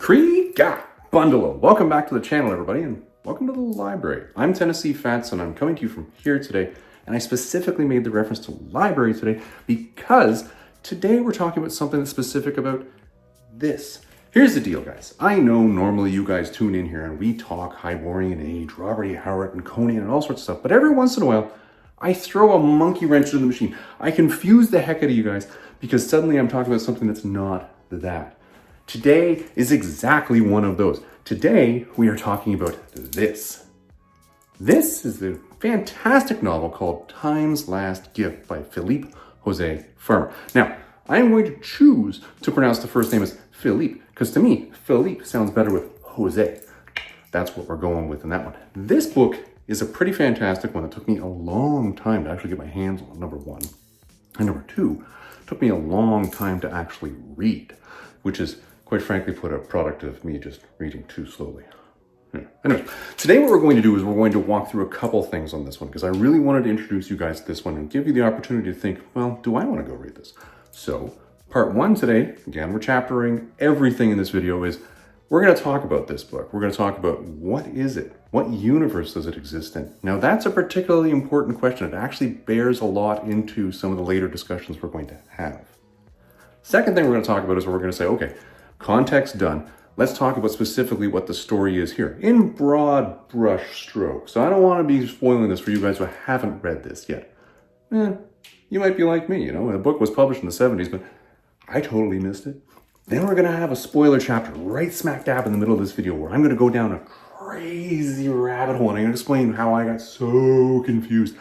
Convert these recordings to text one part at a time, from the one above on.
Bundalo. Welcome back to the channel, everybody, and welcome to the library. I'm Tennessee Fats, and I'm coming to you from here today, and I specifically made the reference to library today because today we're talking about something that's specific about this. Here's the deal, guys. I know normally you guys tune in here and we talk Hyborian Age, Robert E. Howard, and Conan, and all sorts of stuff, but every once in a while, I throw a monkey wrench into the machine. I confuse the heck out of you guys because suddenly I'm talking about something that's not that. Today is exactly one of those. Today, we are talking about this. This is the fantastic novel called Time's Last Gift by Philippe Jose Farmer. Now, I'm going to choose to pronounce the first name as Philippe, because to me, Philippe sounds better with Jose. That's what we're going with in that one. This book is a pretty fantastic one. It took me a long time to actually get my hands on, number one. And number two, it took me a long time to actually read, which is quite frankly put a product of me just reading too slowly. Anyway, today what we're going to do is we're going to walk through a couple things on this one because I really wanted to introduce you guys to this one and give you the opportunity to think, well, do I want to go read this? So part one today, again, we're chaptering everything in this video is we're going to talk about this book. We're going to talk about what is it? What universe does it exist in? Now that's a particularly important question. It actually bears a lot into some of the later discussions we're going to have. Second thing we're going to talk about is we're going to say, okay, context done. Let's talk about specifically what the story is here in broad brush strokes. So I don't want to be spoiling this for you guys who haven't read this yet. You might be like me, you know, the book was published in the 70s, but I totally missed it. Then we're going to have a spoiler chapter right smack dab in the middle of this video where I'm going to go down a crazy rabbit hole and I'm going to explain how I got so confused.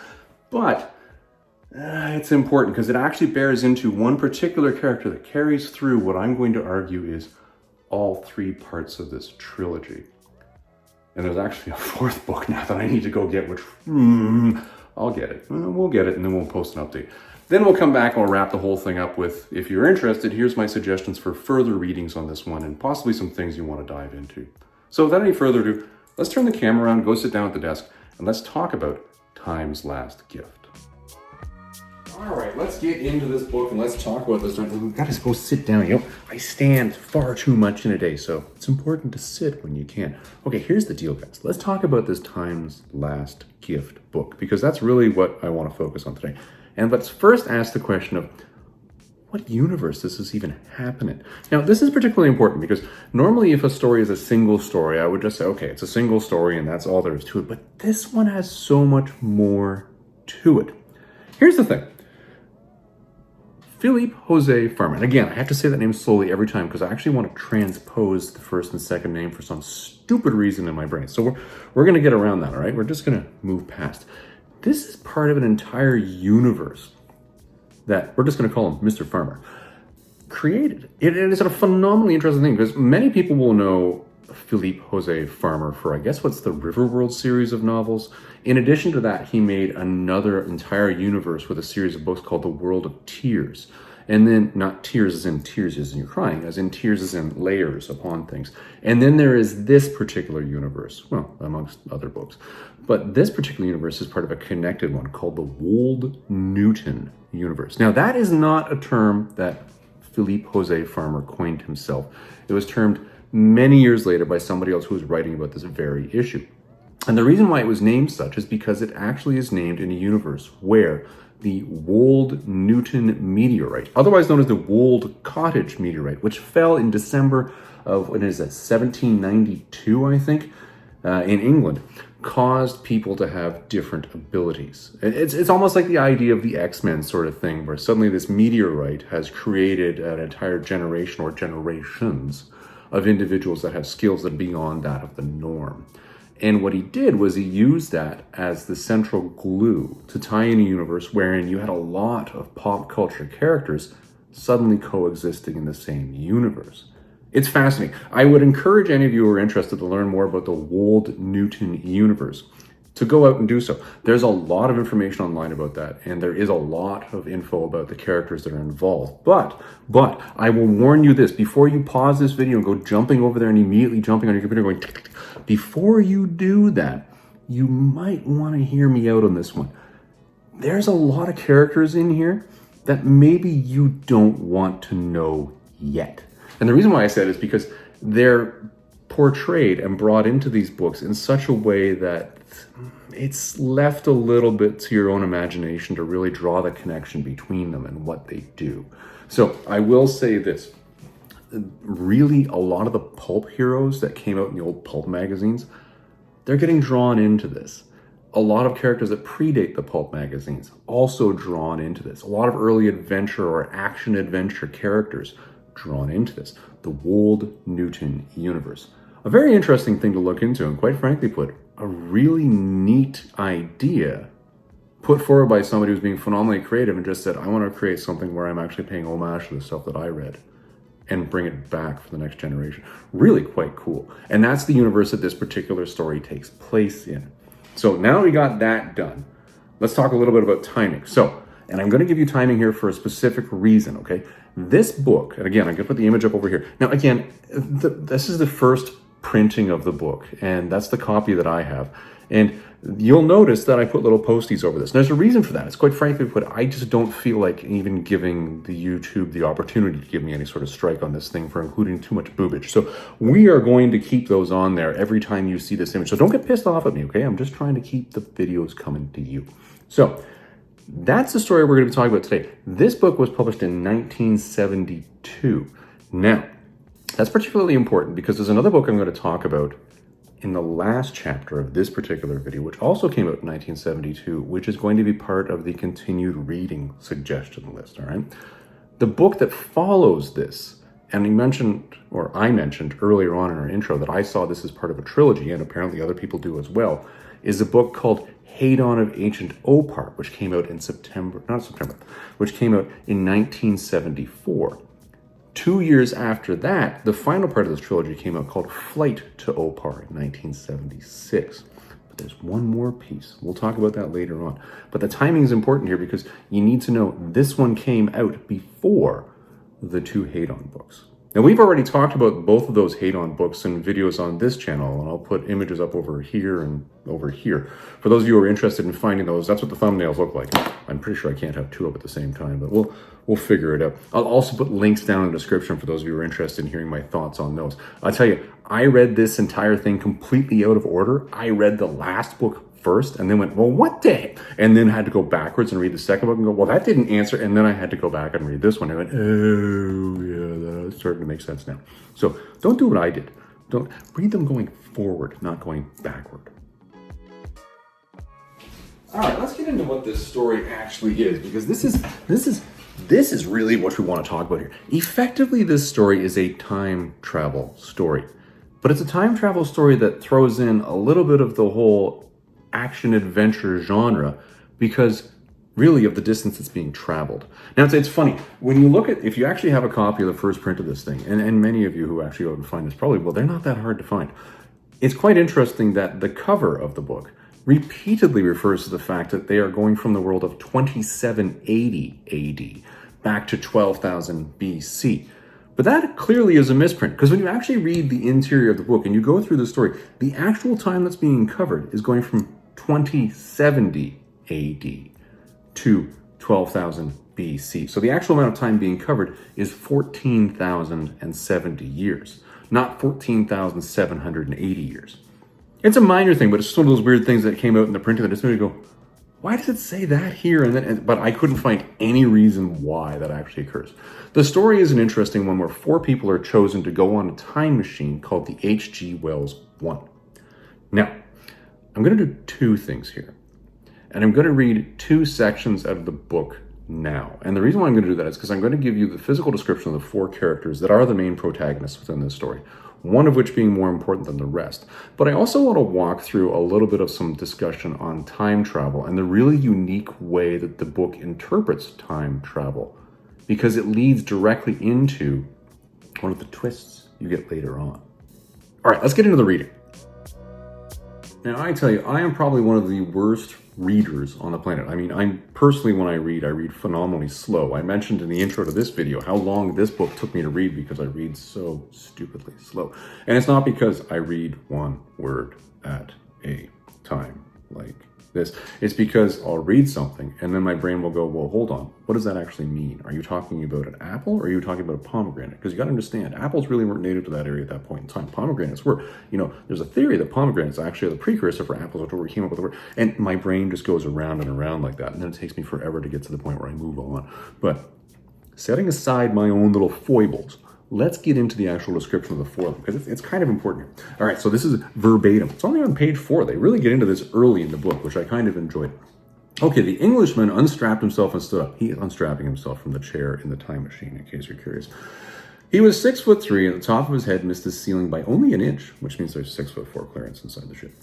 But it's important because it actually bears into one particular character that carries through what I'm going to argue is all three parts of this trilogy. And there's actually a fourth book now that I need to go get, which I'll get it. We'll get it and then we'll post an update. Then we'll come back and we'll wrap the whole thing up with, if you're interested, here's my suggestions for further readings on this one and possibly some things you want to dive into. So without any further ado, let's turn the camera around, go sit down at the desk, and let's talk about Time's Last Gift. All right, let's get into this book and let's talk about this. We've got to go sit down. You know, I stand far too much in a day, so it's important to sit when you can. Okay, here's the deal, guys. Let's talk about this Time's Last Gift book because that's really what I want to focus on today. And let's first ask the question of what universe does this even happen in? Now, this is particularly important because normally if a story is a single story, I would just say, okay, it's a single story and that's all there is to it. But this one has so much more to it. Here's the thing. Philippe Jose Farmer. And again, I have to say that name slowly every time because I actually want to transpose the first and second name for some stupid reason in my brain. So we're going to get around that, all right? We're just going to move past. This is part of an entire universe that we're just going to call him Mr. Farmer created. It is a phenomenally interesting thing because many people will know Philippe Jose Farmer for, I guess, what's the Riverworld series of novels. In addition to that, he made another entire universe with a series of books called The World of Tears. And then, not tears as in you're crying, as in tears as in layers upon things. And then there is this particular universe, well, amongst other books. But this particular universe is part of a connected one called the Wold Newton universe. Now, that is not a term that Philippe Jose Farmer coined himself. It was termed many years later by somebody else who was writing about this very issue. And the reason why it was named such is because it actually is named in a universe where the Wold Newton meteorite, otherwise known as the Wold Cottage meteorite, which fell in December of, 1792, I think, in England, caused people to have different abilities. It's almost like the idea of the X-Men sort of thing, where suddenly this meteorite has created an entire generation or generations of individuals that have skills that are beyond that of the norm. And what he did was he used that as the central glue to tie in a universe wherein you had a lot of pop culture characters suddenly coexisting in the same universe. It's fascinating. I would encourage any of you who are interested to learn more about the Wold Newton universe to go out and do so. There's a lot of information online about that, and there is a lot of info about the characters that are involved. But I will warn you this, before you pause this video and go jumping over there and immediately jumping on your computer going, before you do that, you might want to hear me out on this one. There's a lot of characters in here that maybe you don't want to know yet. And the reason why I said is because they're portrayed and brought into these books in such a way that it's left a little bit to your own imagination to really draw the connection between them and what they do. So I will say this, really a lot of the pulp heroes that came out in the old pulp magazines, they're getting drawn into this. A lot of characters that predate the pulp magazines also drawn into this. A lot of early adventure or action adventure characters drawn into this. The Wold Newton universe. A very interesting thing to look into, and quite frankly put, a really neat idea put forward by somebody who's being phenomenally creative and just said, I want to create something where I'm actually paying homage to the stuff that I read and bring it back for the next generation. Really quite cool. And that's the universe that this particular story takes place in. So now we got that done. Let's talk a little bit about timing. So, and I'm going to give you timing here for a specific reason, okay? This book, and again, I'm going to put the image up over here. Now, again, this is the first printing of the book, and that's the copy that I have. And you'll notice that I put little posties over this. And there's a reason for that. It's quite frankly put, I just don't feel like even giving the YouTube the opportunity to give me any sort of strike on this thing for including too much boobage. So we are going to keep those on there every time you see this image. So don't get pissed off at me, okay? I'm just trying to keep the videos coming to you. So that's the story we're going to be talking about today. This book was published in 1972. Now, that's particularly important because there's another book I'm going to talk about in the last chapter of this particular video, which also came out in 1972, which is going to be part of the continued reading suggestion list, all right? The book that follows this, and I mentioned earlier on in our intro that I saw this as part of a trilogy, and apparently other people do as well, is a book called Hadon of Opar, which came out in which came out in 1974. 2 years after that, the final part of this trilogy came out called Flight to Opar in 1976. But there's one more piece. We'll talk about that later on. But the timing is important here because you need to know this one came out before the two Hadon books. Now, we've already talked about both of those Hadon books in videos on this channel, and I'll put images up over here and over here. For those of you who are interested in finding those, that's what the thumbnails look like. I'm pretty sure I can't have two up at the same time, but we'll figure it out. I'll also put links down in the description for those of you who are interested in hearing my thoughts on those. I'll tell you, I read this entire thing completely out of order. I read the last book first and then went, well, what the heck? And then had to go backwards and read the second book and go, well, that didn't answer. And then I had to go back and read this one. And I went, oh, yeah, that's starting to make sense now. So don't do what I did. Don't read them going forward, not going backward. All right, let's get into what this story actually is, because this is really what we want to talk about here. Effectively, this story is a time travel story, but it's a time travel story that throws in a little bit of the whole action adventure genre because really of the distance that's being traveled. Now it's funny, when you look at, if you actually have a copy of the first print of this thing, and many of you who actually go and find this probably, well, they're not that hard to find. It's quite interesting that the cover of the book repeatedly refers to the fact that they are going from the world of 2780 AD back to 12,000 BC. But that clearly is a misprint, because when you actually read the interior of the book and you go through the story, the actual time that's being covered is going from 2070 AD to 12,000 BC. So the actual amount of time being covered is 14,070 years, not 14,780 years. It's a minor thing, but it's just one of those weird things that came out in the printing that just made me go, why does it say that here? But I couldn't find any reason why that actually occurs. The story is an interesting one where four people are chosen to go on a time machine called the H.G. Wells 1. Now, I'm going to do two things here. And I'm going to read two sections out of the book now. And the reason why I'm going to do that is because I'm going to give you the physical description of the four characters that are the main protagonists within this story, one of which being more important than the rest. But I also want to walk through a little bit of some discussion on time travel and the really unique way that the book interprets time travel, because it leads directly into one of the twists you get later on. All right, let's get into the reading. Now, I tell you, I am probably one of the worst readers on the planet. I mean, when I read phenomenally slow. I mentioned in the intro to this video how long this book took me to read because I read so stupidly slow. And it's not because I read one word at a time, like this. It's because I'll read something and then my brain will go, well, hold on. What does that actually mean? Are you talking about an apple or are you talking about a pomegranate? Because you got to understand, apples really weren't native to that area at that point in time. Pomegranates were. There's a theory that pomegranates actually are the precursor for apples, which where we came up with the word. And my brain just goes around and around like that. And then it takes me forever to get to the point where I move on. But setting aside my own little foibles, let's get into the actual description of the four of them, because it's kind of important here. All right, so this is verbatim. It's only on page 4. They really get into this early in the book, which I kind of enjoyed. Okay, the Englishman unstrapped himself and stood up. He is unstrapping himself from the chair in the time machine, in case you're curious. He was 6'3", and the top of his head missed the ceiling by only an inch, which means there's 6'4" clearance inside the ship.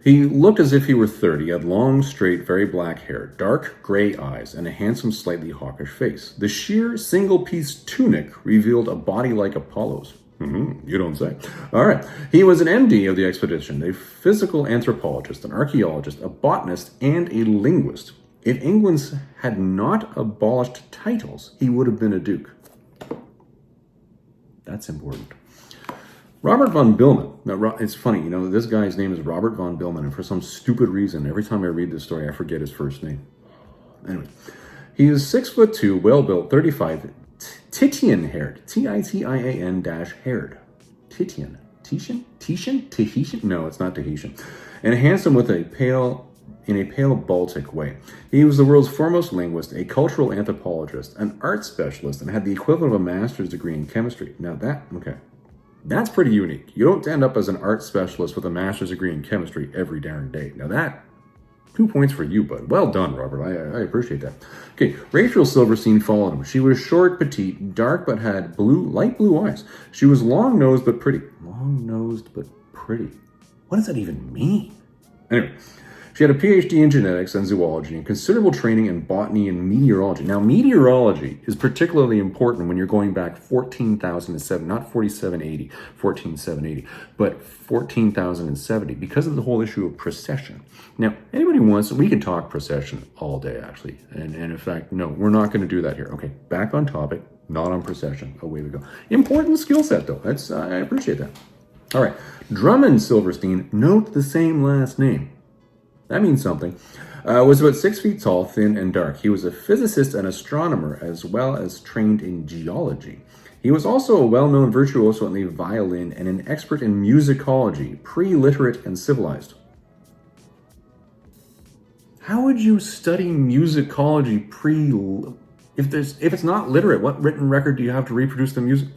He looked as if he were 30, he had long, straight, very black hair, dark gray eyes, and a handsome, slightly hawkish face. The sheer, single-piece tunic revealed a body like Apollo's. You don't say. All right. He was an MD of the expedition, a physical anthropologist, an archaeologist, a botanist, and a linguist. If England had not abolished titles, he would have been a duke. That's important. Robert von Billman. Now, it's funny, this guy's name is Robert von Billman, and for some stupid reason, every time I read this story, I forget his first name. Anyway, he is 6'2", well-built, 35, Titian-haired, Titian-haired. Tahitian? No, it's not Tahitian. And handsome in a pale Baltic way. He was the world's foremost linguist, a cultural anthropologist, an art specialist, and had the equivalent of a master's degree in chemistry. Now that's pretty unique. You don't end up as an art specialist with a master's degree in chemistry every darn day. Now that, 2 points for you, bud. Well done, Robert. I appreciate that. Okay, Rachel Silverstein followed him. She was short, petite, dark, but had light blue eyes. She was long-nosed but pretty. Long-nosed but pretty. What does that even mean? Anyway, she had a PhD in genetics and zoology and considerable training in botany and meteorology. Now, meteorology is particularly important when you're going back 14,007, not 4780, 14,780, but 14,070, because of the whole issue of precession. Now, anybody wants, we can talk precession all day, actually. And in fact, no, we're not going to do that here. Okay, back on topic, not on precession. Away we go. Important skill set, though. I appreciate that. All right, Drummond Silverstein, note the same last name. That means something. Was about 6 feet tall, thin, and dark. He was a physicist and astronomer, as well as trained in geology. He was also a well-known virtuoso on the violin and an expert in musicology, pre-literate and civilized. How would you study musicology if it's not literate? What written record do you have to reproduce the music?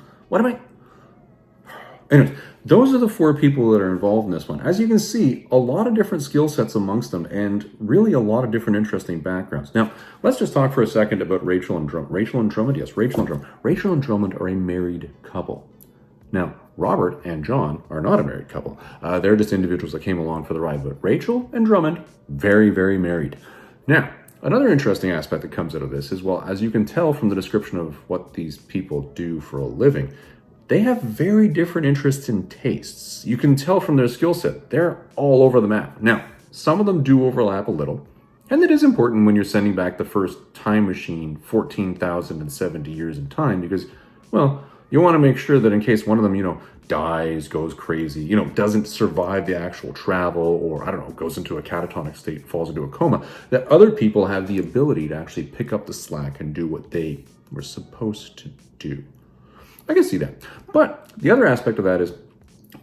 Anyways, those are the 4 people that are involved in this one. As you can see, a lot of different skill sets amongst them and really a lot of different interesting backgrounds. Now, let's just talk for a second about Rachel and Drummond. Rachel and Drummond are a married couple. Now, Robert and John are not a married couple. They're just individuals that came along for the ride. But Rachel and Drummond, very, very married. Now, another interesting aspect that comes out of this is, well, as you can tell from the description of what these people do for a living, they have very different interests and tastes. You can tell from their skill set. They're all over the map. Now, some of them do overlap a little, and it is important when you're sending back the first time machine 14,070 years in time because, well, you want to make sure that in case one of them, dies, goes crazy, doesn't survive the actual travel or, goes into a catatonic state, falls into a coma, that other people have the ability to actually pick up the slack and do what they were supposed to do. I can see that. But the other aspect of that is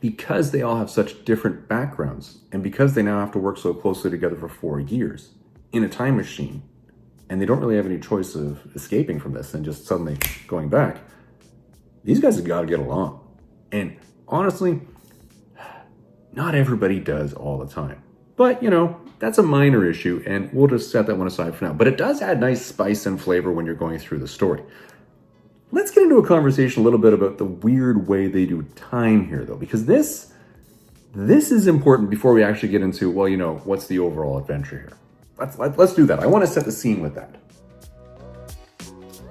because they all have such different backgrounds and because they now have to work so closely together for 4 years in a time machine and they don't really have any choice of escaping from this and just suddenly going back, these guys have got to get along. And honestly, not everybody does all the time. But, that's a minor issue and we'll just set that one aside for now. But it does add nice spice and flavor when you're going through the story. Let's get into a conversation a little bit about the weird way they do time here, though, because this is important before we actually get into, what's the overall adventure here. Let's do that. I want to set the scene with that.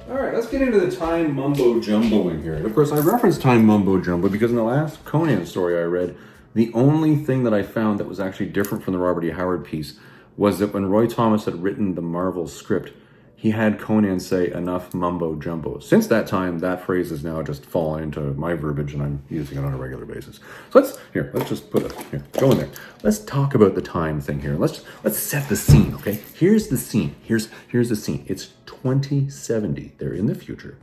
All right, let's get into the time mumbo-jumboing here. And of course, I referenced time mumbo-jumbo because in the last Conan story I read, the only thing that I found that was actually different from the Robert E. Howard piece was that when Roy Thomas had written the Marvel script, he had Conan say enough mumbo jumbo. Since that time, that phrase has now just fallen into my verbiage and I'm using it on a regular basis. So let's just put it here, go in there. Let's talk about the time thing here. Let's set the scene, okay? Here's the scene. Here's the scene. It's 2070. They're in the future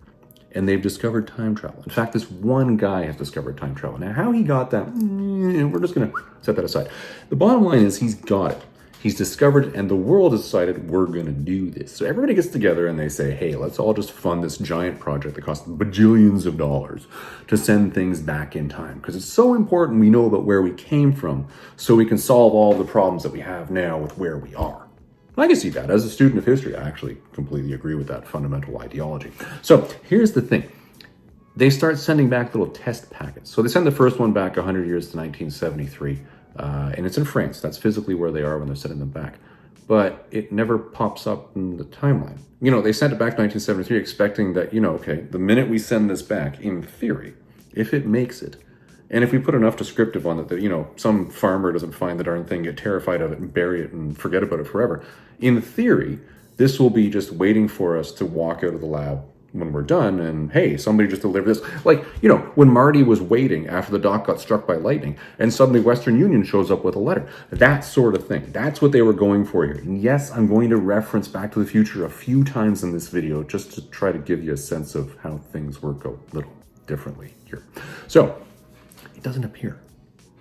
and they've discovered time travel. In fact, this one guy has discovered time travel. Now, how he got that, we're just gonna set that aside. The bottom line is he's got it. He's discovered, and the world has decided we're going to do this. So everybody gets together and they say, hey, let's all just fund this giant project that costs bajillions of dollars to send things back in time. Because it's so important we know about where we came from so we can solve all the problems that we have now with where we are. I can see that. As a student of history, I actually completely agree with that fundamental ideology. So here's the thing. They start sending back little test packets. So they send the first one back 100 years to 1973. And it's in France. That's physically where they are when they're sending them back. But it never pops up in the timeline. You know, they sent it back 1973 expecting that, you know, okay, the minute we send this back, in theory, if it makes it, and if we put enough descriptive on it that, you know, some farmer doesn't find the darn thing, get terrified of it and bury it and forget about it forever, in theory, this will be just waiting for us to walk out of the lab when we're done and, hey, somebody just delivered this. Like, you know, when Marty was waiting after the doc got struck by lightning and suddenly Western Union shows up with a letter. That sort of thing. That's what they were going for here. And yes, I'm going to reference Back to the Future a few times in this video just to try to give you a sense of how things work a little differently here. So, it doesn't appear.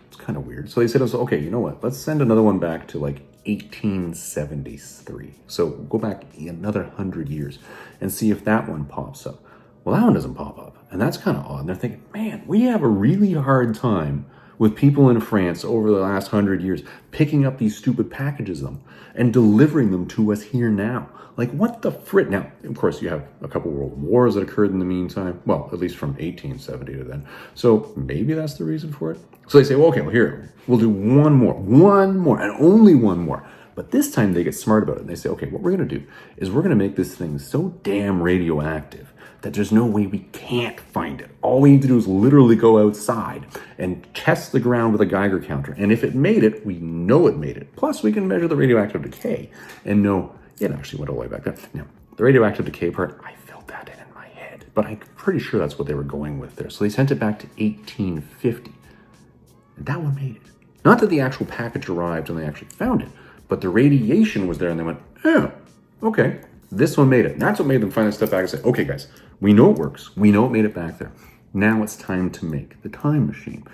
It's kind of weird. So they said, okay, you know what? Let's send another one back to like 1873. So go back another 100 years and see if that one pops up. Well, that one doesn't pop up. And that's kind of odd. And they're thinking, man, we have a really hard time with people in France over the last 100 years picking up these stupid packages of them and delivering them to us here now. Like, what the frit? Now, of course, you have a couple world wars that occurred in the meantime. Well, at least from 1870 to then. So maybe that's the reason for it. So they say, well, okay, well, here, we'll do one more, and only one more. But this time they get smart about it. And they say, okay, what we're going to do is we're going to make this thing so damn radioactive that there's no way we can't find it. All we need to do is literally go outside and test the ground with a Geiger counter. And if it made it, we know it made it. Plus, we can measure the radioactive decay and know it actually went all the way back there. Now, the radioactive decay part, I filled that in my head. But I'm pretty sure that's what they were going with there. So they sent it back to 1850. And that one made it. Not that the actual package arrived and they actually found it, but the radiation was there and they went, oh, okay, this one made it. And that's what made them finally step back and say, okay, guys, we know it works. We know it made it back there. Now it's time to make the time machine.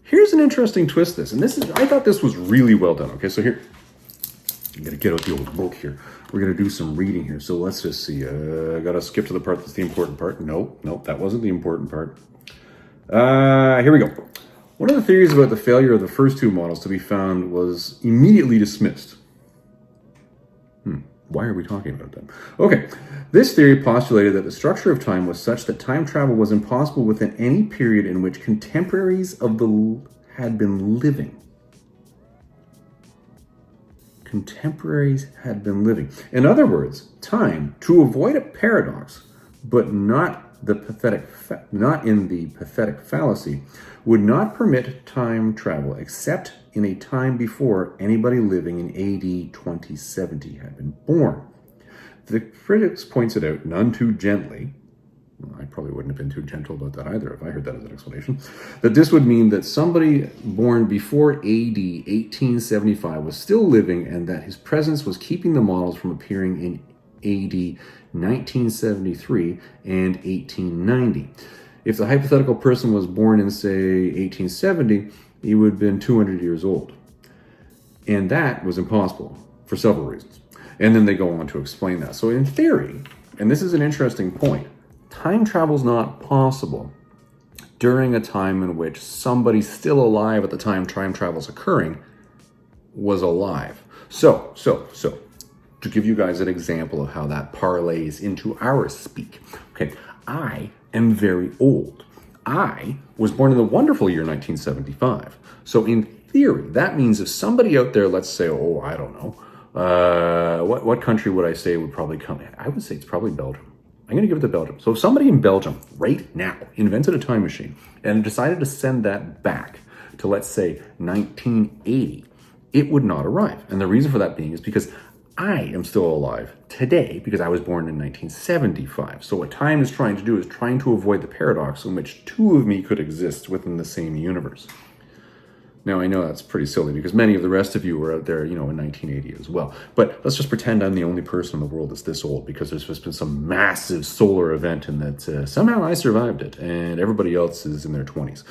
Here's an interesting twist to this. And I thought this was really well done. Okay, so here, I'm going to get out the old book here. We're going to do some reading here. So let's just see. I got to skip to the part that's the important part. Nope, that wasn't the important part. Here we go. One of the theories about the failure of the first two models to be found was immediately dismissed. Why are we talking about that? Okay, this theory postulated that the structure of time was such that time travel was impossible within any period in which contemporaries of had been living. Contemporaries had been living. In other words, time, to avoid a paradox, but not in the pathetic fallacy, would not permit time travel except in a time before anybody living in AD 2070 had been born. The critics points it out, none too gently, I probably wouldn't have been too gentle about that either if I heard that as an explanation, that this would mean that somebody born before AD 1875 was still living and that his presence was keeping the models from appearing in AD 1973 and 1890. If the hypothetical person was born in, say, 1870, he would have been 200 years old. And that was impossible for several reasons. And then they go on to explain that. So in theory, and this is an interesting point, time travel is not possible during a time in which somebody still alive at the time time travel is occurring was alive. So, to give you guys an example of how that parlays into our speak. Okay, I am very old. I was born in the wonderful year 1975. So in theory, that means if somebody out there, let's say, oh, I don't know, what country would I say would probably come in? I would say it's probably Belgium. I'm going to give it to Belgium. So if somebody in Belgium right now invented a time machine and decided to send that back to, let's say, 1980, it would not arrive. And the reason for that being is because I am still alive today because I was born in 1975. So what time is trying to do is trying to avoid the paradox in which two of me could exist within the same universe. Now, I know that's pretty silly because many of the rest of you were out there, in 1980 as well. But let's just pretend I'm the only person in the world that's this old because there's just been some massive solar event and that somehow I survived it and everybody else is in their 20s.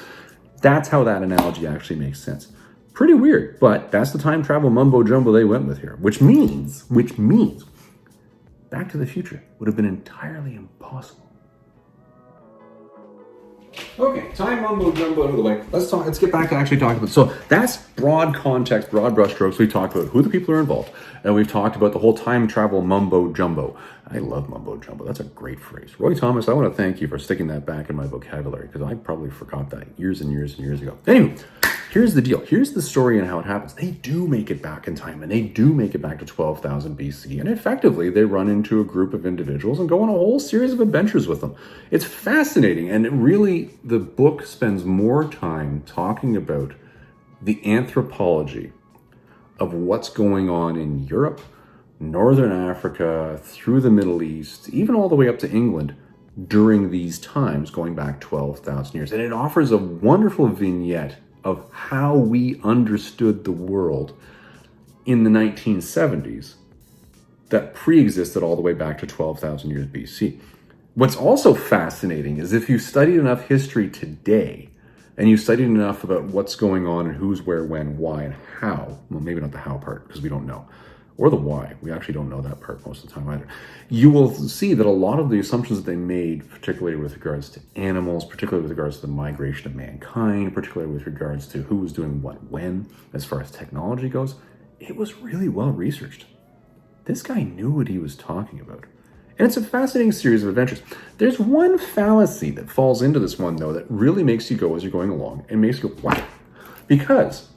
That's how that analogy actually makes sense. Pretty weird, but that's the time travel mumbo jumbo they went with here, which means Back to the Future would have been entirely impossible. Okay, time mumbo jumbo out of the way. Let's get back to actually talking about. So that's broad context, broad brushstrokes. We've talked about who the people are involved, and we've talked about the whole time travel mumbo jumbo. I love mumbo jumbo. That's a great phrase. Roy Thomas, I want to thank you for sticking that back in my vocabulary because I probably forgot that years and years and years ago. Anyway, here's the deal. Here's the story and how it happens. They do make it back in time, and they do make it back to 12,000 BC. And effectively, they run into a group of individuals and go on a whole series of adventures with them. It's fascinating. And the book spends more time talking about the anthropology of what's going on in Europe, Northern Africa, through the Middle East, even all the way up to England during these times, going back 12,000 years. And it offers a wonderful vignette of how we understood the world in the 1970s that pre-existed all the way back to 12,000 years BC. What's also fascinating is if you studied enough history today and you studied enough about what's going on and who's, where, when, why, and how, well, maybe not the how part because we don't know, or the why, we actually don't know that part most of the time either, you will see that a lot of the assumptions that they made, particularly with regards to animals, particularly with regards to the migration of mankind, particularly with regards to who was doing what when, as far as technology goes, it was really well researched. This guy knew what he was talking about. And it's a fascinating series of adventures. There's one fallacy that falls into this one, though, that really makes you go as you're going along and makes you go, wow. Because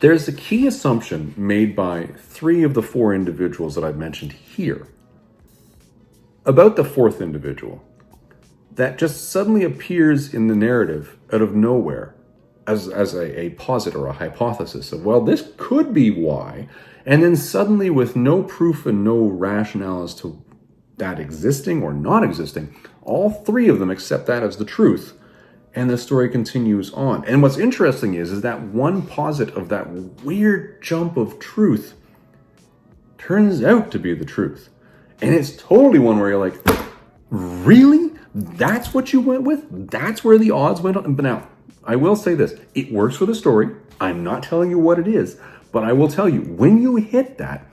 there's a key assumption made by 3 of the 4 individuals that I've mentioned here about the 4th individual that just suddenly appears in the narrative out of nowhere as a posit or a hypothesis of, well, this could be why. And then suddenly, with no proof and no rationale as to that existing or not existing, all 3 of them accept that as the truth. And the story continues on. And what's interesting is that one posit of that weird jump of truth turns out to be the truth. And it's totally one where you're like, really? That's what you went with? That's where the odds went on? But now, I will say this. It works for the story. I'm not telling you what it is. But I will tell you, when you hit that,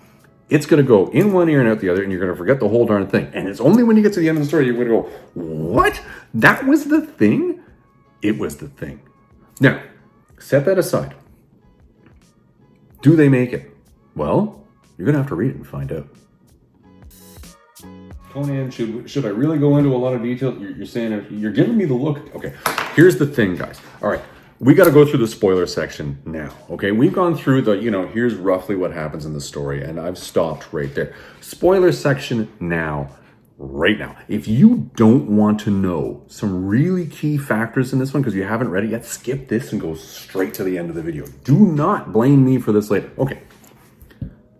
it's going to go in one ear and out the other, and you're going to forget the whole darn thing. And it's only when you get to the end of the story, you're going to go, what? That was the thing? It was the thing. Now, set that aside. Do they make it? Well, you're going to have to read it and find out. Conan, should I really go into a lot of detail? You're saying, you're giving me the look. Okay, here's the thing, guys. All right, we got to go through the spoiler section now. Okay, we've gone through the, here's roughly what happens in the story, and I've stopped right there. Spoiler section now. Right now. If you don't want to know some really key factors in this one because you haven't read it yet, skip this and go straight to the end of the video. Do not blame me for this later. Okay.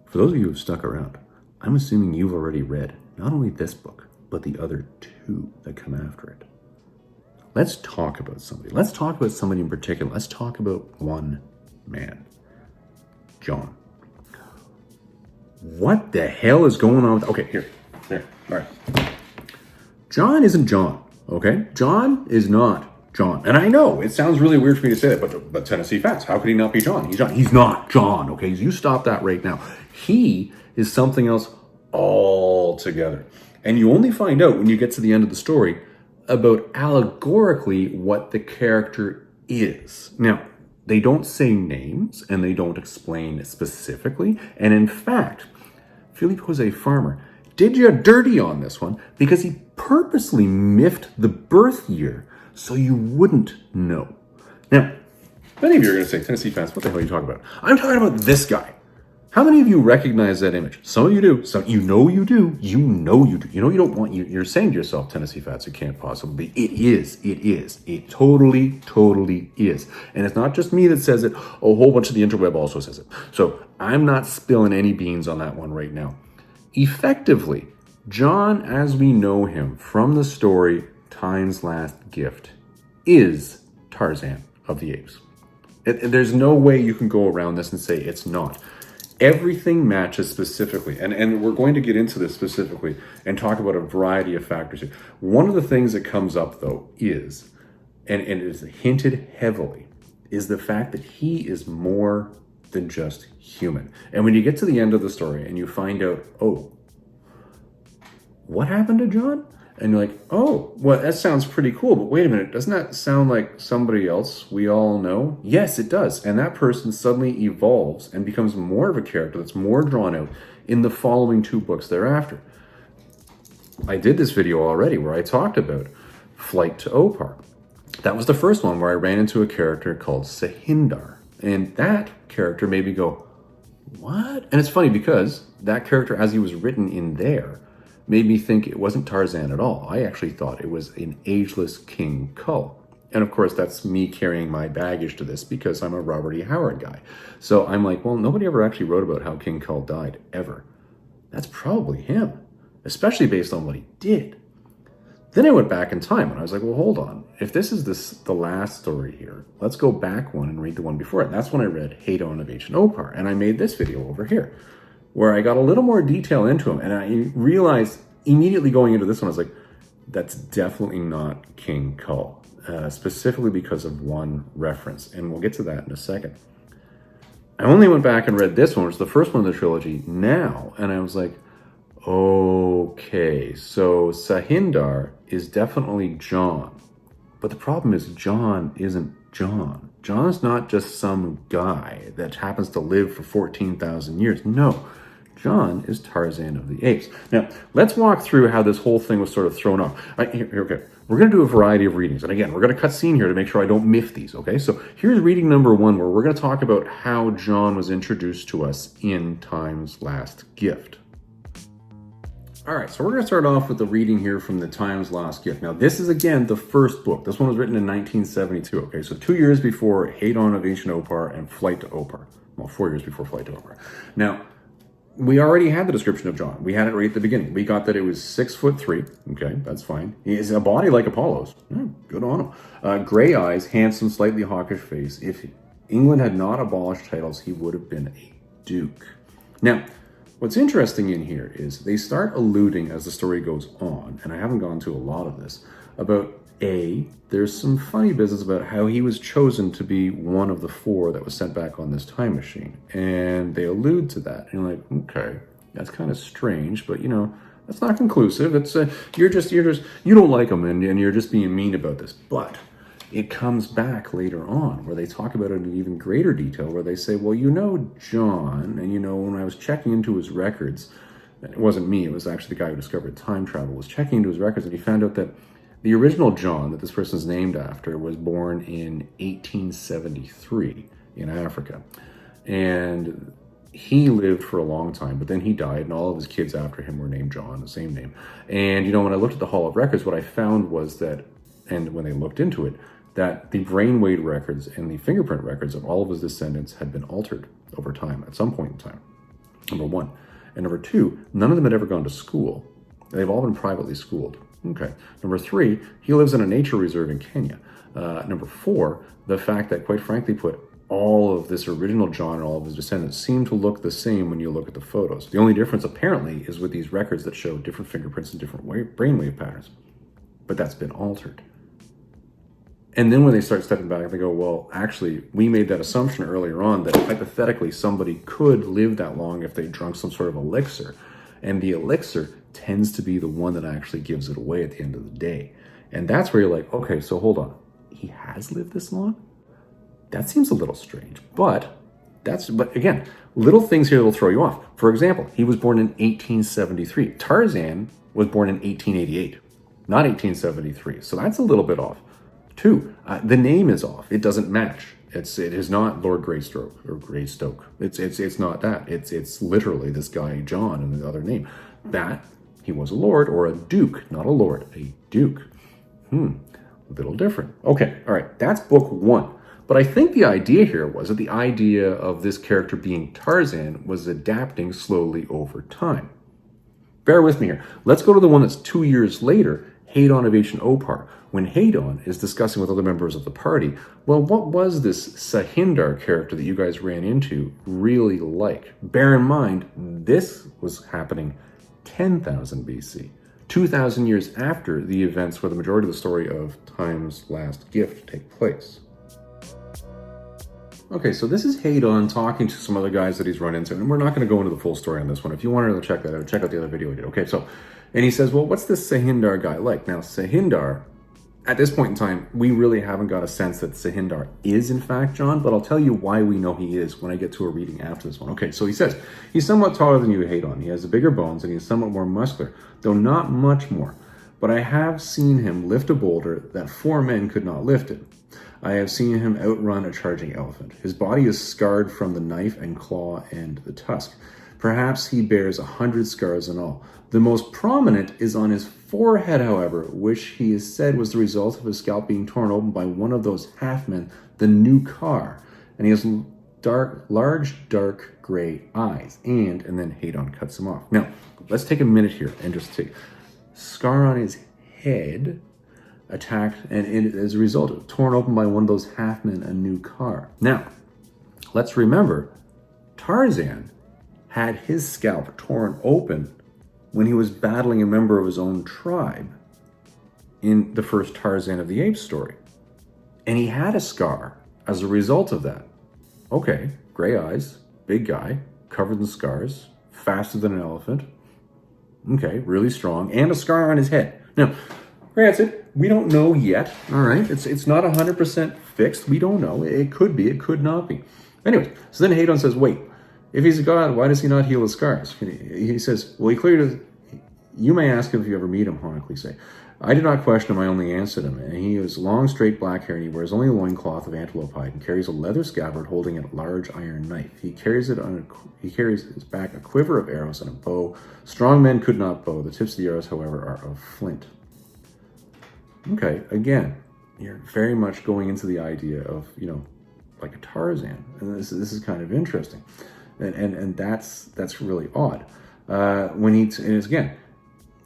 For those of you who've stuck around, I'm assuming you've already read not only this book, but the other 2 that come after it. Let's talk about somebody. Let's talk about somebody in particular. Let's talk about one man. John. What the hell is going on with... Okay, here. All right. John isn't John, okay? John is not John. And I know it sounds really weird for me to say that, but Tennessee facts. How could he not be John? He's John. He's not John, okay? You stop that right now. He is something else altogether. And you only find out when you get to the end of the story about allegorically what the character is. Now, they don't say names and they don't explain specifically. And in fact, Philippe was a farmer. Did you dirty on this one because he purposely miffed the birth year so you wouldn't know. Now, many of you are going to say, Tennessee fans, what the hell are you talking about? I'm talking about this guy. How many of you recognize that image? Some of you do. Some, you know you do. You know you do. You know you don't want, you're saying to yourself, Tennessee Fats, it can't possibly be. It is. It is. It totally, totally is. And it's not just me that says it. A whole bunch of the interweb also says it. So I'm not spilling any beans on that one right now. Effectively, John, as we know him from the story Time's Last Gift, is Tarzan of the Apes. There's no way you can go around this and say it's not. Everything matches specifically, and we're going to get into this specifically and talk about a variety of factors here. One of the things that comes up, though, is, and it is hinted heavily, is the fact that he is more than just human. And when you get to the end of the story and you find out, oh, what happened to John? And you're like, oh, well, that sounds pretty cool, but wait a minute, doesn't that sound like somebody else we all know? Yes, it does. And that person suddenly evolves and becomes more of a character that's more drawn out in the following 2 books thereafter. I did this video already where I talked about Flight to Opar. That was the first one where I ran into a character called Sahindar. And that character made me go, what? And it's funny because that character, as he was written in there, made me think it wasn't Tarzan at all. I actually thought it was an ageless King Kull. And of course, that's me carrying my baggage to this because I'm a Robert E. Howard guy. So I'm like, well, nobody ever actually wrote about how King Kull died, ever. That's probably him, especially based on what he did. Then I went back in time and I was like, well, hold on. If this is the last story here, let's go back one and read the one before it. And that's when I read Hadon of Opar. And I made this video over here, where I got a little more detail into him. And I realized immediately going into this one, I was like, that's definitely not King Kull, specifically because of one reference. And we'll get to that in a second. I only went back and read this one, which is the first one of the trilogy now. And I was like, okay, so Sahindar is definitely John. But the problem is John isn't John. John's not just some guy that happens to live for 14,000 years. No. John is Tarzan of the Apes. Now, let's walk through how this whole thing was sort of thrown off. Okay, we're going to do a variety of readings. And again, we're going to cut scene here to make sure I don't miff these, okay? So here's reading number 1, where we're going to talk about how John was introduced to us in Time's Last Gift. All right, so we're going to start off with the reading here from the Time's Last Gift. Now, this is, again, the first book. This one was written in 1972, okay? So 2 years before Hadon of Opar and Flight to Opar. Well, 4 years before Flight to Opar. Now, we already had the description of John. We had it right at the beginning. We got that it was 6'3". Okay, that's fine. He has a body like Apollo's. Good on him. Gray eyes, handsome, slightly hawkish face. If England had not abolished titles, he would have been a duke. Now, what's interesting in here is they start alluding as the story goes on, and I haven't gone to a lot of this, about there's some funny business about how he was chosen to be one of the 4 that was sent back on this time machine. And they allude to that. And you're like, okay, that's kind of strange, but that's not conclusive. It's you don't like him and you're just being mean about this. But it comes back later on where they talk about it in even greater detail, where they say, well, John, and when I was checking into his records, it wasn't me, it was actually the guy who discovered time travel, was checking into his records, and he found out that the original John that this person's named after was born in 1873 in Africa. And he lived for a long time, but then he died, and all of his kids after him were named John, the same name. And, when I looked at the Hall of Records, what I found was that, and when they looked into it, that the brainwave records and the fingerprint records of all of his descendants had been altered over time, at some point in time, number 1. And number 2, none of them had ever gone to school. They've all been privately schooled. Okay. Number 3, he lives in a nature reserve in Kenya. Number 4, the fact that, quite frankly, all of this original John and all of his descendants seem to look the same when you look at the photos. The only difference, apparently, is with these records that show different fingerprints and different brainwave patterns. But that's been altered. And then when they start stepping back, they go, well, actually, we made that assumption earlier on that hypothetically somebody could live that long if they drunk some sort of elixir. And the elixir tends to be the one that actually gives it away at the end of the day. And that's where you're like, okay, so hold on. He has lived this long? That seems a little strange. But again, little things here that will throw you off. For example, he was born in 1873. Tarzan was born in 1888, not 1873. So that's a little bit off. 2, the name is off. It doesn't match. It is not Lord Greystoke or Greystoke. It's not that. It's literally this guy John and the other name. That he was a lord or a duke, not a lord, a duke. A little different. Okay, all right, that's book one. But I think the idea here was that the idea of this character being Tarzan was adapting slowly over time. Bear with me here. Let's go to the one that's 2 years later, Hadon of Opar. When Hadon is discussing with other members of the party, well, what was this Sahindar character that you guys ran into really like? Bear in mind, this was happening 10,000 BC, 2,000 years after the events where the majority of the story of Time's Last Gift take place. Okay, so this is Hadon talking to some other guys that he's run into, and we're not going to go into the full story on this one. If you wanted to check that out, check out the other video we did. Okay, so, and he says, well, what's this Sahindar guy like? Now, Sahindar, at this point in time, we really haven't got a sense that Sahindar is in fact John, but I'll tell you why we know he is when I get to a reading after this one. Okay, so he says, he's somewhat taller than you, Hadon. He has the bigger bones, and he's somewhat more muscular, though not much more. But I have seen him lift a boulder that 4 men could not lift it. I have seen him outrun a charging elephant. His body is scarred from the knife and claw and the tusk. Perhaps he bears 100 scars in all. The most prominent is on his forehead, however, which he has said was the result of his scalp being torn open by one of those half-men, the new car. And he has large, dark gray eyes. And then Hadon cuts him off. Now, let's take a minute here and just take scar on his head, attacked, and as a result, torn open by one of those half-men, a new car. Now, let's remember, Tarzan had his scalp torn open when he was battling a member of his own tribe in the first Tarzan of the Apes story. And he had a scar as a result of that. Okay, gray eyes, big guy, covered in scars, faster than an elephant. Okay, really strong, and a scar on his head. Now, granted, we don't know yet, all right? It's not 100% fixed. We don't know. It could be, it could not be. Anyway, so then Hadon says, wait, if he's a god, why does he not heal his scars? He says, well, he clearly does. You may ask him if you ever meet him, Honecly say. I did not question him, I only answered him. And he has long, straight black hair, and he wears only a loincloth of antelope hide and carries a leather scabbard holding a large iron knife. He carries his back a quiver of arrows and a bow. Strong men could not bow. The tips of the arrows, however, are of flint. Okay, again, you're very much going into the idea of, like a Tarzan. And this is kind of interesting. And that's really odd.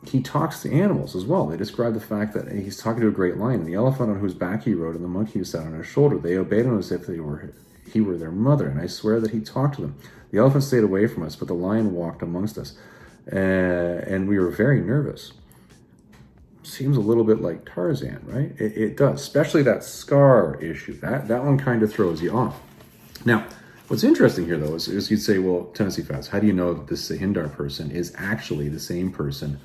He talks to animals as well. They describe the fact that he's talking to a great lion, and the elephant on whose back he rode and the monkey who sat on his shoulder. They obeyed him as if he were their mother, and I swear that he talked to them. The elephant stayed away from us, but the lion walked amongst us, and we were very nervous. Seems a little bit like Tarzan, right? It does, especially that scar issue. That one kind of throws you off. Now, what's interesting here, though, is you'd say, well, Tennessee Fats, how do you know that this Sahindar person is actually the same person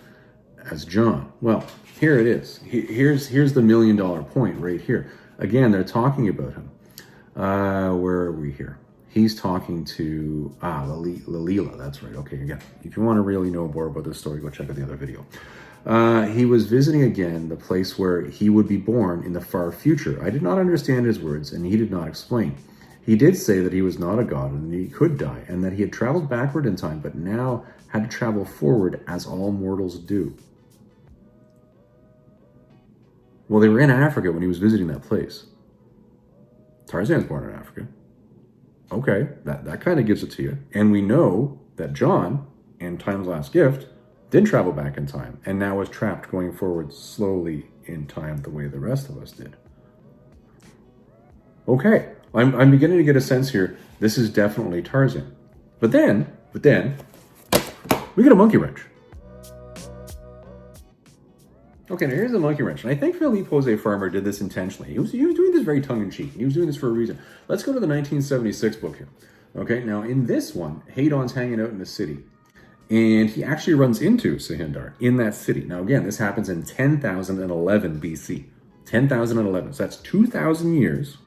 as John? Well, here it is. Here's the $1 million point right here. Again, they're talking about him. Where are we here? He's talking to Lalila. That's right. Okay, again, if you want to really know more about this story, go check out the other video. He was visiting again the place where he would be born in the far future. I did not understand his words, and he did not explain. He did say that he was not a god and he could die, and that he had traveled backward in time, but now had to travel forward as all mortals do. Well, they were in Africa when he was visiting that place. Tarzan's born in Africa. Okay, that kind of gives it to you. And we know that John, in Time's Last Gift, did travel back in time, and now is trapped going forward slowly in time the way the rest of us did. Okay, I'm beginning to get a sense here, this is definitely Tarzan. But then, we get a monkey wrench. Okay, now here's the monkey wrench. And I think Philippe Jose Farmer did this intentionally. He was doing this very tongue-in-cheek. He was doing this for a reason. Let's go to the 1976 book here. Okay, now in this one, Hadon's hanging out in the city. And he actually runs into Sahindar in that city. Now again, this happens in 10,011 BC. 10,011. So that's 2,000 years,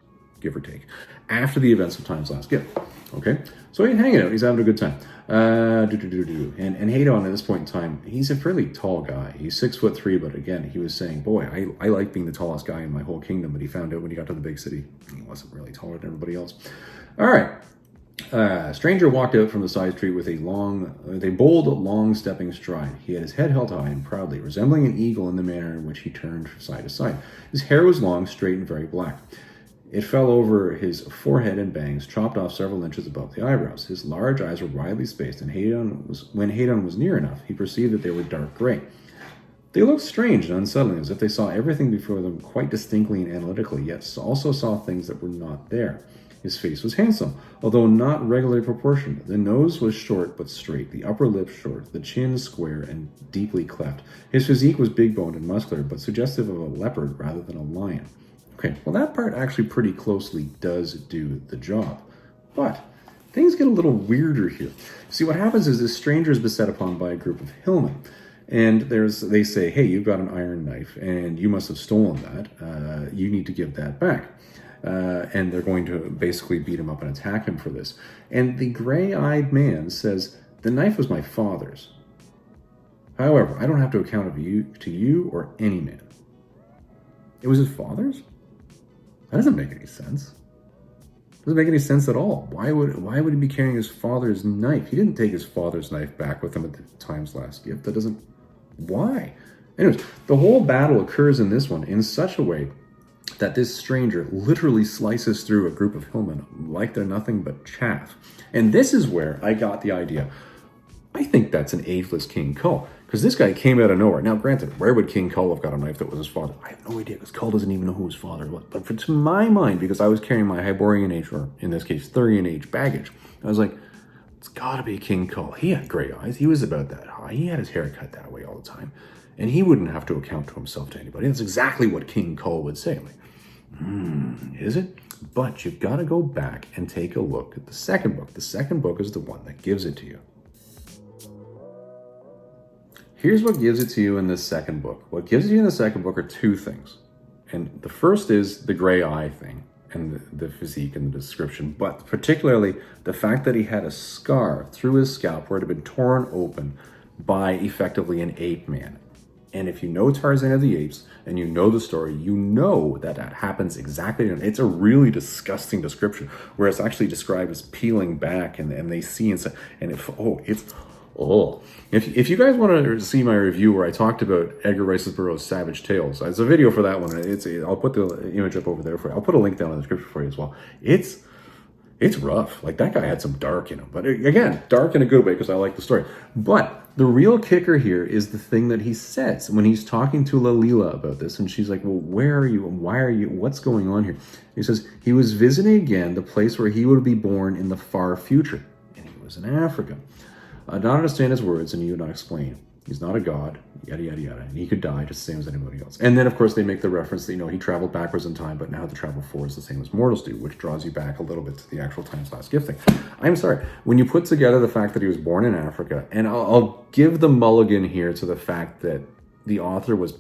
give or take, after the events of Time's Last Gift. Okay, so he's hanging out. He's having a good time. And Hadon at this point in time, he's a fairly tall guy. He's 6'3", but again, he was saying, boy, I like being the tallest guy in my whole kingdom, but he found out when he got to the big city, he wasn't really taller than everybody else. All right. Stranger walked out from the side street with a bold, long-stepping stride. He had his head held high and proudly, resembling an eagle in the manner in which he turned from side to side. His hair was long, straight, and very black. It fell over his forehead in bangs, chopped off several inches above the eyebrows. His large eyes were widely spaced, and when Hadon was near enough, he perceived that they were dark gray. They looked strange and unsettling, as if they saw everything before them quite distinctly and analytically, yet also saw things that were not there. His face was handsome, although not regularly proportioned. The nose was short but straight, the upper lip short, the chin square and deeply cleft. His physique was big-boned and muscular, but suggestive of a leopard rather than a lion. Okay, well that part actually pretty closely does do the job. But things get a little weirder here. See, what happens is this stranger is beset upon by a group of hillmen. And they say, hey, you've got an iron knife and you must have stolen that. You need to give that back. And they're going to basically beat him up and attack him for this. And the gray-eyed man says, the knife was my father's. However, I don't have to account to you or any man. It was his father's? That doesn't make any sense. Doesn't make any sense at all. Why would he be carrying his father's knife? He didn't take his father's knife back with him at the time's last gift. That doesn't... Why? Anyways, the whole battle occurs in this one in such a way that this stranger literally slices through a group of hillmen like they're nothing but chaff. And this is where I got the idea. I think that's an ageless King Kull, because this guy came out of nowhere. Now, granted, where would King Kull have got a knife that was his father? I have no idea, because Kull doesn't even know who his father was. But to my mind, because I was carrying my Hyborian age, or in this case, Thurian age baggage, I was like, it's got to be King Kull. He had gray eyes. He was about that high. He had his hair cut that way all the time. And he wouldn't have to account to himself to anybody. That's exactly what King Kull would say. I'm like, is it? But you've got to go back and take a look at the second book. The second book is the one that gives it to you. Here's what gives it to you in the second book. What gives it to you in the second book are two things. And the first is the gray eye thing and the physique and the description, but particularly the fact that he had a scar through his scalp where it had been torn open by effectively an ape man. And if you know Tarzan of the Apes and you know the story, you know that that happens exactly. It's a really disgusting description where it's actually described as peeling back and they see and say, and if you guys want to see my review where I talked about Edgar Rice Burroughs' Savage Tales, there's a video for that one. I'll put the image up over there for you. I'll put a link down in the description for you as well. It's rough. Like, that guy had some dark in him, but again, dark in a good way because I like the story. But the real kicker here is the thing that he says when he's talking to Lalila about this, and she's like, well, where are you and why are you? What's going on here? He says he was visiting again the place where he would be born in the far future, and he was in Africa. I did not understand his words, and he would not explain. He's not a god, yada, yada, yada. And he could die just the same as anybody else. And then, of course, they make the reference that, he traveled backwards in time, but now the travel forward is the same as mortals do, which draws you back a little bit to the actual time's last gift thing. I'm sorry. When you put together the fact that he was born in Africa, and I'll give the mulligan here to the fact that the author was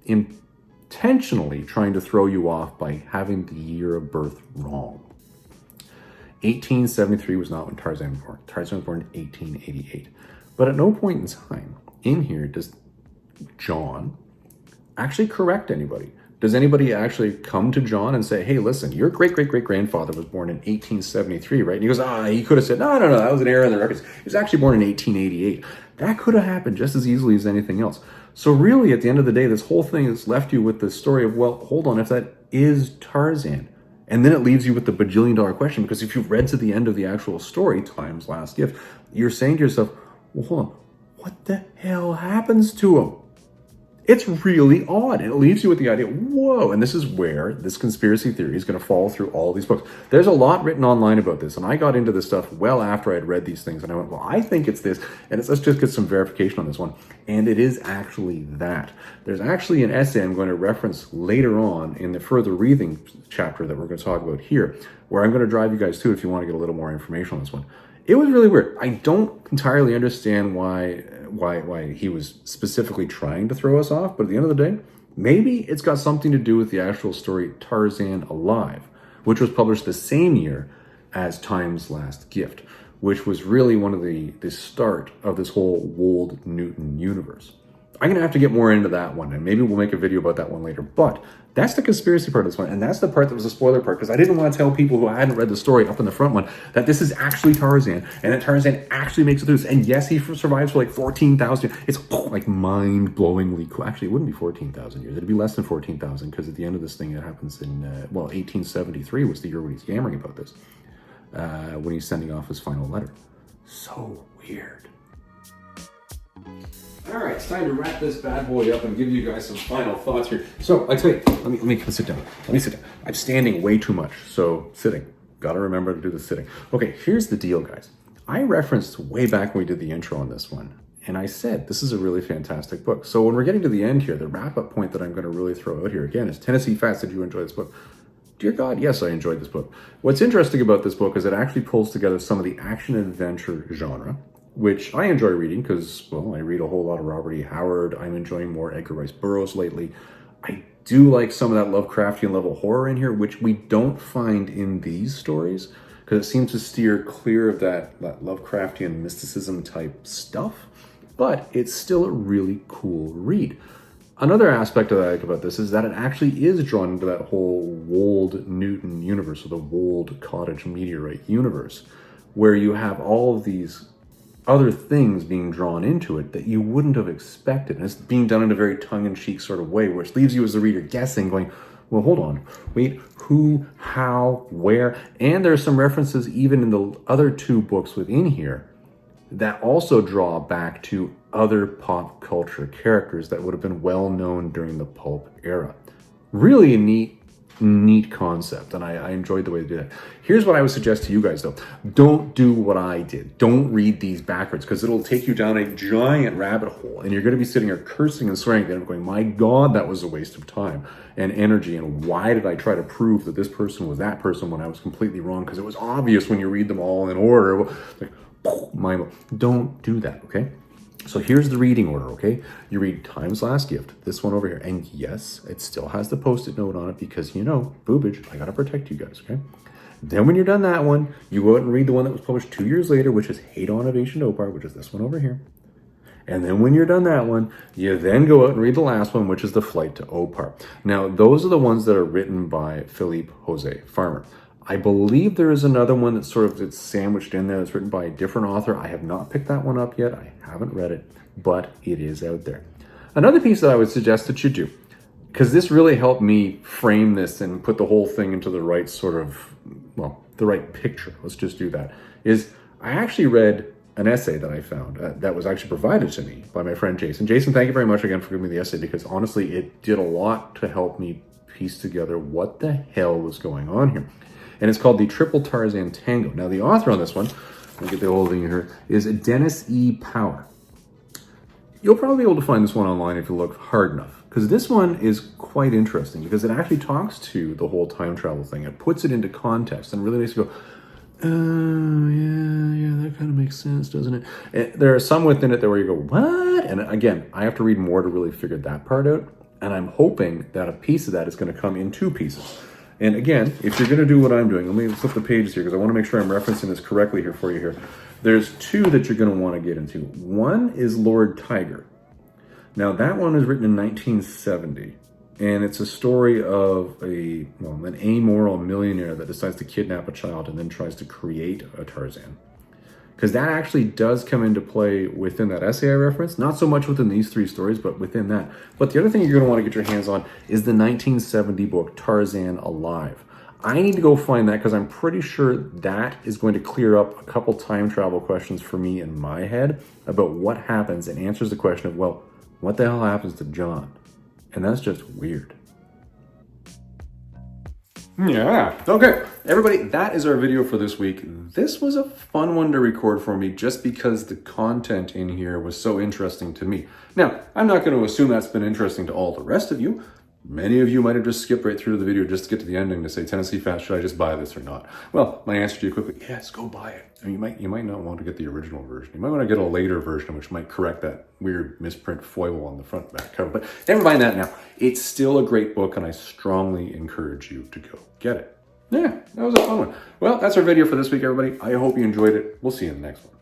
intentionally trying to throw you off by having the year of birth wrong. 1873 was not when Tarzan was born. Tarzan was born in 1888. But at no point in time in here does John actually correct anybody. Does anybody actually come to John and say, hey, listen, your great-great-great-grandfather was born in 1873, right? And he goes, he could have said, no, that was an error in the records. He was actually born in 1888. That could have happened just as easily as anything else. So really, at the end of the day, this whole thing has left you with the story of, well, hold on, if that is Tarzan. And then it leaves you with the bajillion-dollar question, because if you've read to the end of the actual story, Time's Last Gift, you're saying to yourself, well, hold on, what the hell happens to him? It's really odd. And it leaves you with the idea, whoa, and this is where this conspiracy theory is going to fall through all these books. There's a lot written online about this, and I got into this stuff well after I had read these things, and I went, well, I think it's this, and let's just get some verification on this one. And it is actually that. There's actually an essay I'm going to reference later on in the further reading chapter that we're going to talk about here, where I'm going to drive you guys to if you want to get a little more information on this one. It was really weird. I don't entirely understand why he was specifically trying to throw us off, but at the end of the day, maybe it's got something to do with the actual story Tarzan Alive, which was published the same year as Time's Last Gift, which was really one of the start of this whole Wold Newton universe. I'm gonna have to get more into that one, and maybe we'll make a video about that one later, but that's the conspiracy part of this one, and that's the part that was a spoiler part, because I didn't want to tell people who hadn't read the story up in the front one that this is actually Tarzan, and that Tarzan actually makes it through this, and yes, he survives for like 14,000 years. It's like mind-blowingly cool. Actually, it wouldn't be 14,000 years. It'd be less than 14,000, because at the end of this thing, it happens in, 1873 was the year when he's yammering about this, when he's sending off his final letter. So weird. All right, it's time to wrap this bad boy up and give you guys some final thoughts here. So, I tell you, let me sit down. Let me sit down. I'm standing way too much, so sitting. Gotta remember to do the sitting. Okay, here's the deal, guys. I referenced way back when we did the intro on this one, and I said this is a really fantastic book. So when we're getting to the end here, the wrap-up point that I'm going to really throw out here again is Tennessee Fats, did you enjoy this book? Dear God, yes, I enjoyed this book. What's interesting about this book is it actually pulls together some of the action-adventure genre, which I enjoy reading because, well, I read a whole lot of Robert E. Howard. I'm enjoying more Edgar Rice Burroughs lately. I do like some of that Lovecraftian level horror in here, which we don't find in these stories because it seems to steer clear of that Lovecraftian mysticism type stuff, but it's still a really cool read. Another aspect that I like about this is that it actually is drawn into that whole Wold Newton universe, or the Wold Cottage meteorite universe, where you have all of these other things being drawn into it that you wouldn't have expected. And it's being done in a very tongue-in-cheek sort of way, which leaves you as the reader guessing, going, well, hold on, wait, who, how, where? And there's some references even in the other two books within here that also draw back to other pop culture characters that would have been well known during the pulp era. Really a neat concept, and I enjoyed the way they did it. Here's what I would suggest to you guys, though. Don't do what I did. Don't read these backwards, because it'll take you down a giant rabbit hole, and you're going to be sitting there cursing and swearing at them, going, my God, that was a waste of time and energy, and why did I try to prove that this person was that person when I was completely wrong? Because it was obvious when you read them all in order. Like, don't do that, okay? So here's the reading order, okay? You read Time's Last Gift, this one over here. And yes, it still has the Post-it note on it because, you know, boobage, I gotta protect you guys, okay? Then when you're done that one, you go out and read the one that was published 2 years later, which is Hadon of Opar, which is this one over here. And then when you're done that one, you then go out and read the last one, which is The Flight to Opar. Now, those are the ones that are written by Philippe Jose Farmer. I believe there is another one that's it's sandwiched in there that's written by a different author. I have not picked that one up yet. I haven't read it, but it is out there. Another piece that I would suggest that you do, because this really helped me frame this and put the whole thing into the right the right picture. Let's just do that. Is I actually read an essay that I found that was actually provided to me by my friend Jason. Jason, thank you very much again for giving me the essay, because honestly, it did a lot to help me piece together what the hell was going on here. And it's called The Triple Tarzan Tango. Now, the author on this one, let me get the whole thing here, is Dennis E. Power. You'll probably be able to find this one online if you look hard enough, because this one is quite interesting, because it actually talks to the whole time travel thing. It puts it into context and really makes you go, oh, yeah, that kind of makes sense, doesn't it? There are some within it that where you go, what? And again, I have to read more to really figure that part out. And I'm hoping that a piece of that is going to come in two pieces. And again, if you're going to do what I'm doing, let me flip the pages here because I want to make sure I'm referencing this correctly here for you here. There's two that you're going to want to get into. One is Lord Tiger. Now, that one was written in 1970, and it's a story of an amoral millionaire that decides to kidnap a child and then tries to create a Tarzan. Because that actually does come into play within that essay I referenced. Not so much within these three stories, but within that. But the other thing you're going to want to get your hands on is the 1970 book, Tarzan Alive. I need to go find that because I'm pretty sure that is going to clear up a couple time travel questions for me in my head about what happens and answers the question of, well, what the hell happens to John? And that's just weird. Yeah. Okay, everybody, that is our video for this week. This was a fun one to record for me just because the content in here was so interesting to me. Now, I'm not going to assume that's been interesting to all the rest of you. Many of you might have just skipped right through the video just to get to the ending to say, Tennessee Fats, should I just buy this or not? Well, my answer to you quickly, yes, go buy it. I mean, you might not want to get the original version. You might want to get a later version, which might correct that weird misprint foil on the front and back cover. But never mind that now. It's still a great book, and I strongly encourage you to go get it. Yeah, that was a fun one. Well, that's our video for this week, everybody. I hope you enjoyed it. We'll see you in the next one.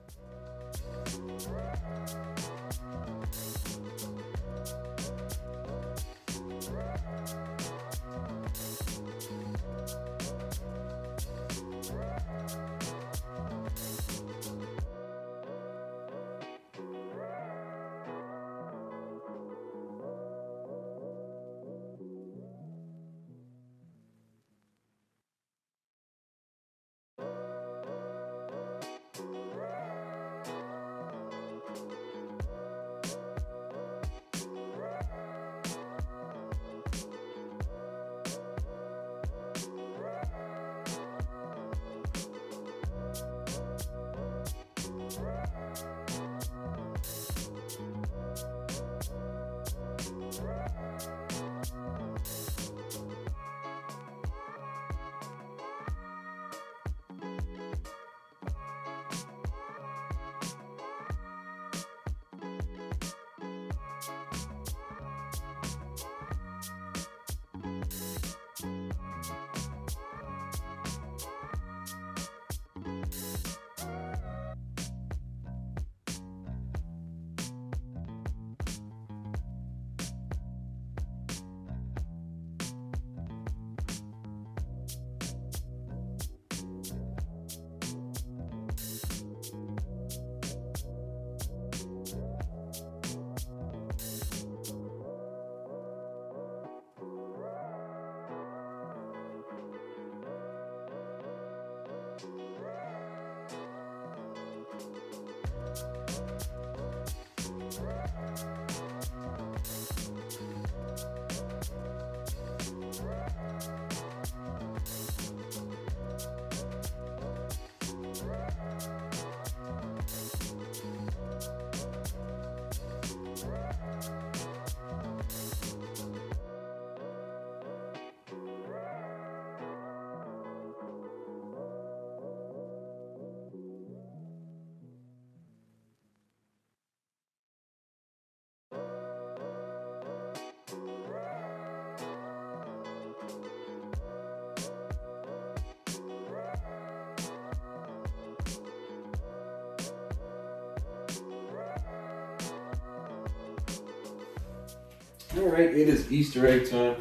All right, it is Easter egg time.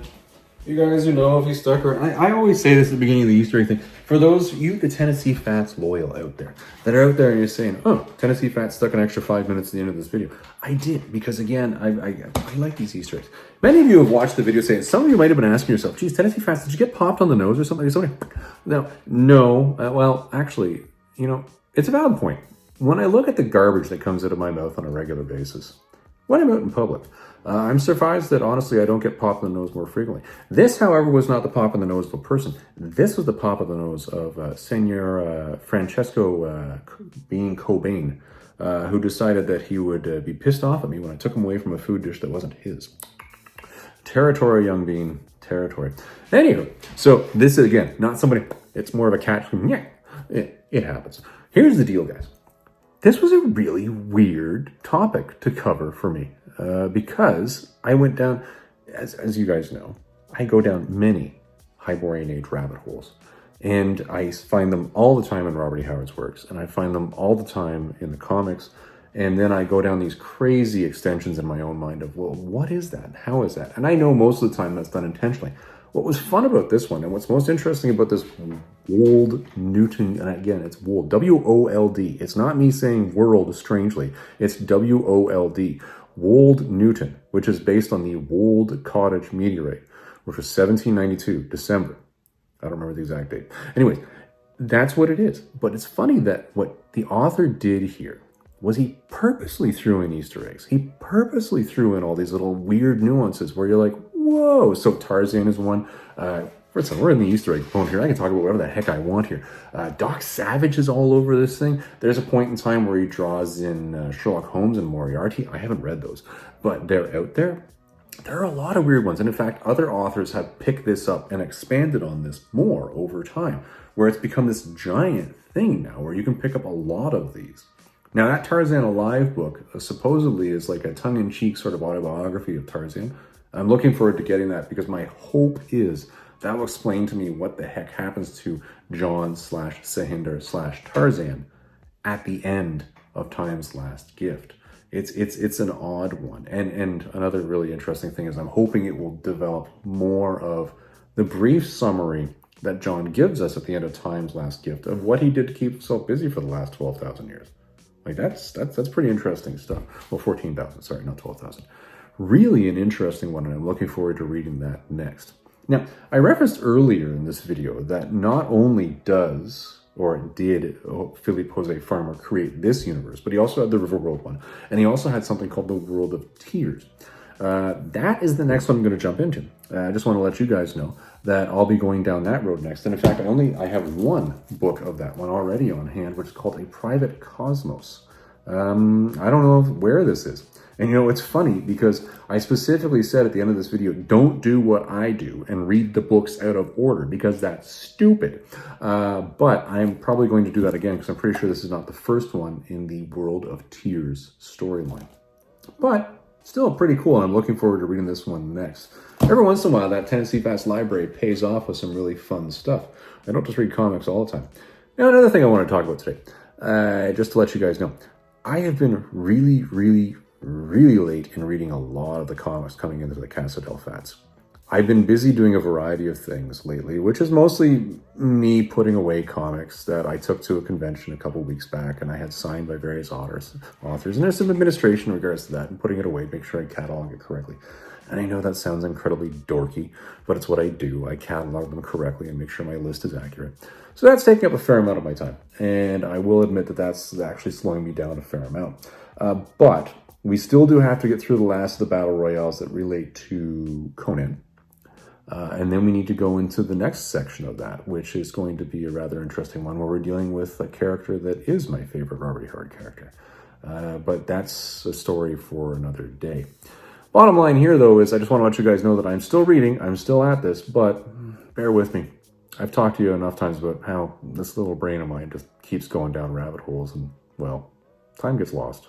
You guys who know, if you stuck around, I always say this at the beginning of the Easter egg thing. For those you, the Tennessee Fats loyal out there, that are out there and you're saying, oh, Tennessee Fats stuck an extra 5 minutes at the end of this video. I did, because again, I like these Easter eggs. Many of you have watched the video saying, some of you might have been asking yourself, geez, Tennessee Fats, did you get popped on the nose or something? Now, no, well, actually, you know, it's a valid point. When I look at the garbage that comes out of my mouth on a regular basis, when I'm out in public, I'm surprised that, honestly, I don't get popped in the nose more frequently. This, however, was not the pop in the nose of a person. This was the pop of the nose of Senor Francesco Bean Cobain, who decided that he would be pissed off at me when I took him away from a food dish that wasn't his. Territory, young bean, territory. Anywho, so this is, again, not somebody, it's more of a cat. Yeah, it happens. Here's the deal, guys. This was a really weird topic to cover for me because I went down, as you guys know, I go down many Hyborian Age rabbit holes. And I find them all the time in Robert E. Howard's works. And I find them all the time in the comics. And then I go down these crazy extensions in my own mind of, well, what is that? How is that? And I know most of the time that's done intentionally. What was fun about this one, and what's most interesting about this Wold Newton, and again, it's Wold, W-O-L-D. It's not me saying world strangely. It's W-O-L-D. Wold Newton, which is based on the Wold Cottage meteorite, which was 1792, December. I don't remember the exact date. Anyways, that's what it is. But it's funny that what the author did here was he purposely threw in Easter eggs. He purposely threw in all these little weird nuances where you're like, whoa. So Tarzan is one. We're in the Easter egg phone here. I can talk about whatever the heck I want here. Doc Savage is all over this thing. There's a point in time where he draws in Sherlock Holmes and Moriarty. I haven't read those, but they're out there. There are a lot of weird ones. And in fact, other authors have picked this up and expanded on this more over time, where it's become this giant thing now where you can pick up a lot of these. Now, that Tarzan Alive book supposedly is like a tongue-in-cheek sort of autobiography of Tarzan. I'm looking forward to getting that because my hope is That will explain to me what the heck happens to John / Sahinder / Tarzan at the end of Time's Last Gift. It's an odd one. And another really interesting thing is I'm hoping it will develop more of the brief summary that John gives us at the end of Time's Last Gift of what he did to keep himself busy for the last 12,000 years. Like that's pretty interesting stuff. Well, 14,000, sorry, not 12,000. Really an interesting one, and I'm looking forward to reading that next. Now, I referenced earlier in this video that not only does or did Philippe Jose Farmer create this universe, but he also had the Riverworld one, and he also had something called the World of Tears. That is the next one I'm going to jump into. I just want to let you guys know that I'll be going down that road next. And in fact, I have one book of that one already on hand, which is called A Private Cosmos. I don't know where this is. And you know, it's funny because I specifically said at the end of this video, don't do what I do and read the books out of order because that's stupid. But I'm probably going to do that again because I'm pretty sure this is not the first one in the World of Tears storyline. But still pretty cool, and I'm looking forward to reading this one next. Every once in a while, that Tennessee Fats library pays off with some really fun stuff. I don't just read comics all the time. Now, another thing I want to talk about today, just to let you guys know, I have been really late in reading a lot of the comics coming into the Casa del Fats. I've been busy doing a variety of things lately, which is mostly me putting away comics that I took to a convention a couple weeks back and I had signed by various authors. And there's some administration in regards to that and putting it away, make sure I catalog it correctly. And I know that sounds incredibly dorky, but it's what I do. I catalog them correctly and make sure my list is accurate. So that's taking up a fair amount of my time. And I will admit that that's actually slowing me down a fair amount. But we still do have to get through the last of the battle royales that relate to Conan. And then we need to go into the next section of that, which is going to be a rather interesting one where we're dealing with a character that is my favorite Robert E. Hard character. But that's a story for another day. Bottom line here, though, is I just want to let you guys know that I'm still reading, I'm still at this, but bear with me. I've talked to you enough times about how this little brain of mine just keeps going down rabbit holes and, well, time gets lost.